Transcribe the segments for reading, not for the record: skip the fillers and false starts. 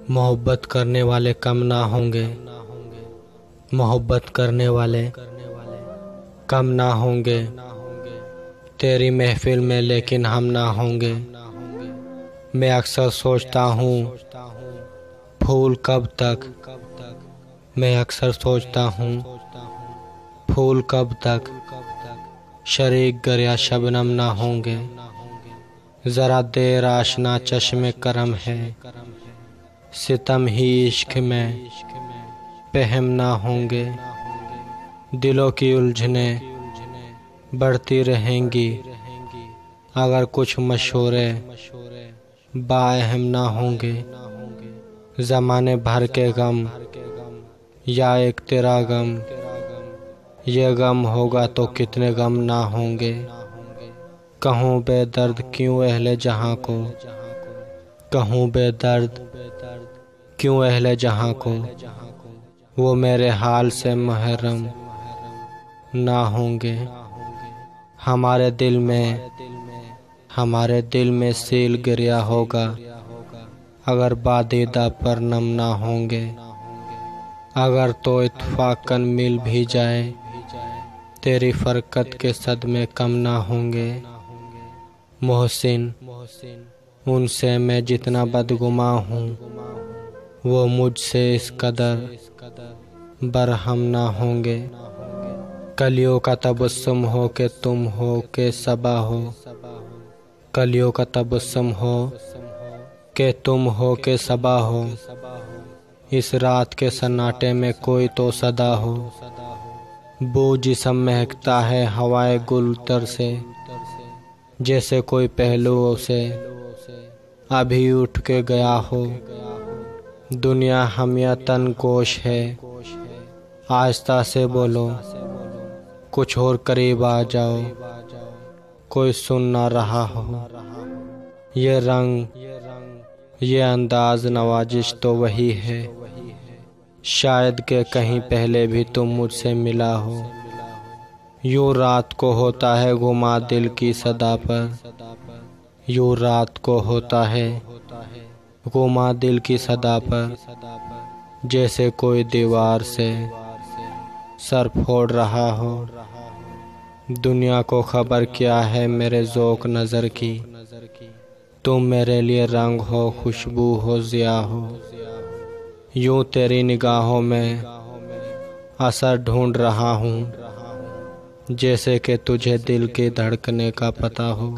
मोहब्बत करने वाले कम ना होंगे, मोहब्बत करने वाले कम ना होंगे तेरी महफिल में, लेकिन हम ना होंगे। मैं अक्सर सोचता हूँ फूल कब तक, मैं अक्सर सोचता हूँ फूल कब तक, शरीक गर या शबनम ना होंगे। ज़रा देर आशना चश्मे करम है, सितम ही इश्क में पहम ना होंगे। दिलों की उलझने बढ़ती रहेंगी अगर कुछ मशवरे बाअहम ना होंगे। ज़माने भर के गम या एक तेरा गम, ये गम होगा तो कितने गम ना होंगे। कहूँ बेदर्द क्यों अहले जहाँ को, कहूँ बेदर्द क्यों अहले जहाँ को, वो मेरे हाल से महरम ना होंगे। हमारे दिल में सील गिरा होगा अगर बादीदा पर नम ना होंगे। अगर तो इत्फाकन मिल भी जाए तेरी फरकत के सदमे कम ना होंगे। मोहसिन, उनसे मैं जितना बदगुमा हूँ वो मुझसे इस कदर बरहम ना होंगे। कलियों का तबस्सुम हो के तुम हो के सबा हो, कलियों का तबस्सुम हो के तुम हो के सबा हो। इस रात के सन्नाटे में कोई तो सदा हो। बू जिस्म महकता है हवाए गुलतर से, जैसे कोई पहलुओं से अभी उठ के गया हो। दुनिया हमिया तन गोश है, आहिस्ता से बोलो कुछ और करीब आ जाओ, कोई सुन ना रहा हो। ये रंग ये अंदाज नवाजिश तो वही है, शायद के कहीं पहले भी तुम मुझसे मिला हो। यूं रात को होता है गुमा दिल की सदा पर, यूं रात को होता है गुमा दिल की सदा पर। जैसे कोई दीवार से सर फोड़ रहा हो। दुनिया को खबर क्या है मेरे ज़ौक़ नज़र की, तुम मेरे लिए रंग हो खुशबू हो ज़िया हो। यूं तेरी निगाहों में असर ढूंढ रहा हूँ, जैसे कि तुझे दिल की धड़कने का पता हो।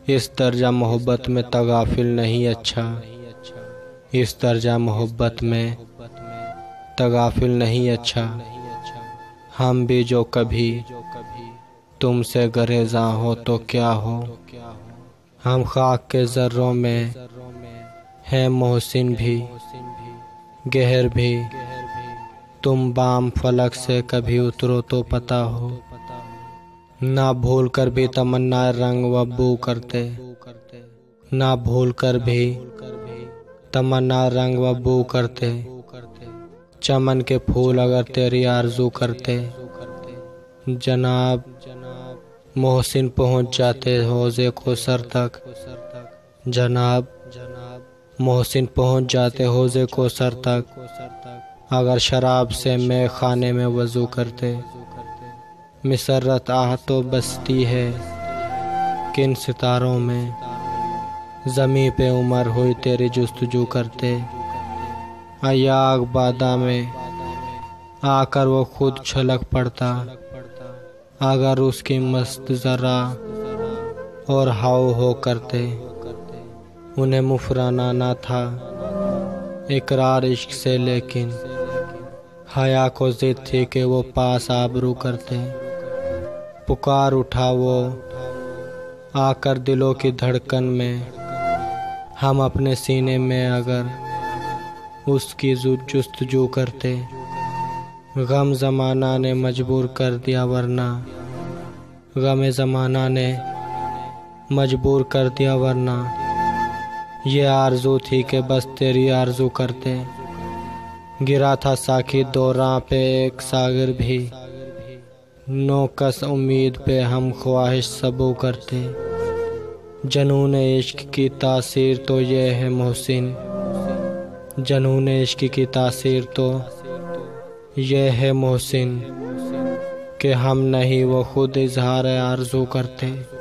इस दर्जा मोहब्बत में तगाफिल नहीं अच्छा, इस दर्जा मोहब्बत में तगाफिल नहीं अच्छा। हम भी जो कभी तुमसे गरेज़ा हो तो क्या हो। हम खाक के ज़र्रों में है मोहसिन भी गहर भी, तुम बाम फलक से कभी उतरो तो पता हो। ना भूल कर भी तमन्ना रंग व बू करते, ना भूल कर भी तमन्ना रंग व बू करते। चमन के फूल अगर तेरी आरज़ू करते, जनाब मोहसिन पहुँच जाते हौज़े कोसर तक। जनाब मोहसिन पहुँच जाते हौज़े कोसर तक, अगर शराब से मैं खाने में वज़ू करते। मिसरत आह तो बसती है किन सितारों में, ज़मीं पे उमर हुई तेरी जुस्तजू करते। अयाग बादा में आकर वो खुद छलक पड़ता, अगर उसकी मस्त ज़रा और हाव हो करते। उन्हें मुफराना ना था इकरार इश्क से, लेकिन हया को ज़िद थी कि वो पास आबरू करते। पुकार उठा वो आकर दिलों की धड़कन में, हम अपने सीने में अगर उसकी जुस्तजू करते। गम ज़माना ने मजबूर कर दिया वरना, गम ज़माना ने मजबूर कर दिया वरना। ये आरज़ू थी कि बस तेरी आरज़ू करते। गिरा था साकी दौरां पे एक सागर भी, नौकस उम्मीद पे हम ख्वाहिश सबू करते। जनून इश्क की तासीर तो ये है मोहसिन, जनून इश्क की तासीर तो ये है मोहसिन कि हम नहीं वो खुद इजहार आरज़ू करते।